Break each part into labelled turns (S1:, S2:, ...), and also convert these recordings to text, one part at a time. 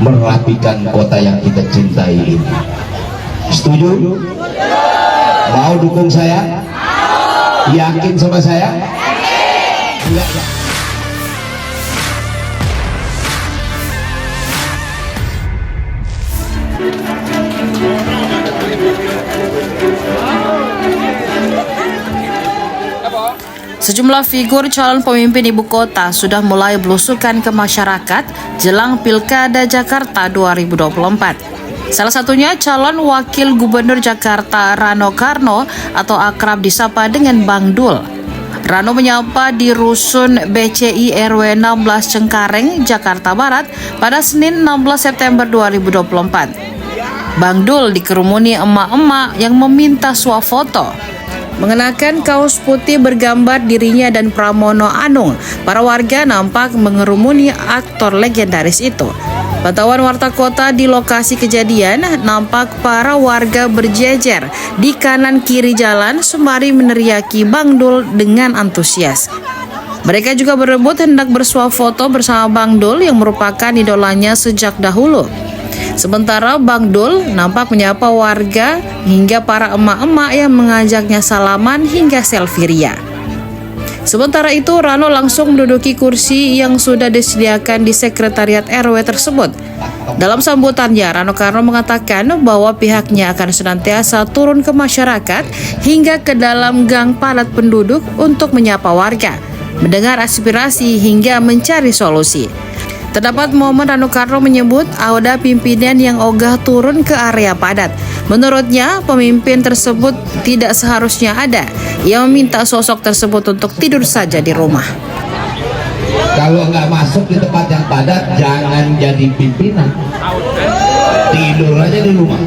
S1: merapikan kota yang kita cintai ini. Setuju? Mau dukung saya? Yakin sama saya? Ya.
S2: Sejumlah figur calon pemimpin ibu kota sudah mulai belusukan ke masyarakat jelang Pilkada Jakarta 2024. Salah satunya calon wakil gubernur Jakarta Rano Karno atau akrab disapa dengan Bang Dul. Rano menyapa di Rusun BCI RW 16 Cengkareng, Jakarta Barat pada Senin 16 September 2024. Bang Dul dikerumuni emak-emak yang meminta swafoto. Mengenakan kaos putih bergambar dirinya dan Pramono Anung, para warga nampak mengerumuni aktor legendaris itu. Pantauan warta kota di lokasi kejadian nampak para warga berjejer di kanan kiri jalan sembari meneriaki Bang Dul dengan antusias. Mereka juga berebut hendak bersuah foto bersama Bang Dul yang merupakan idolanya sejak dahulu. Sementara Bang Dul nampak menyapa warga hingga para emak-emak yang mengajaknya salaman hingga selfie ria. Sementara itu, Rano langsung menduduki kursi yang sudah disediakan di sekretariat RW tersebut. Dalam sambutannya, Rano Karno mengatakan bahwa pihaknya akan senantiasa turun ke masyarakat hingga ke dalam gang padat penduduk untuk menyapa warga, mendengar aspirasi hingga mencari solusi. Terdapat momen Rano Karno menyebut ada pimpinan yang ogah turun ke area padat. Menurutnya, pemimpin tersebut tidak seharusnya ada. Ia meminta sosok tersebut untuk tidur saja di rumah.
S1: Kalau nggak masuk di tempat yang padat, jangan jadi pimpinan. Tidur aja di rumah.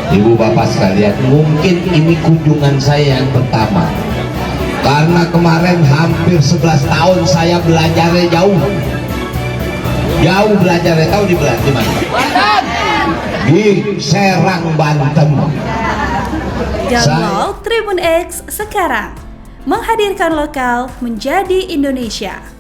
S1: Ibu bapak sekalian, mungkin ini kunjungan saya yang pertama. Karena kemarin hampir 11 tahun saya belajarnya jauh belajarnya, tahu di mana? Di Serang, Banten.
S3: Download Tribun X sekarang, menghadirkan lokal menjadi Indonesia.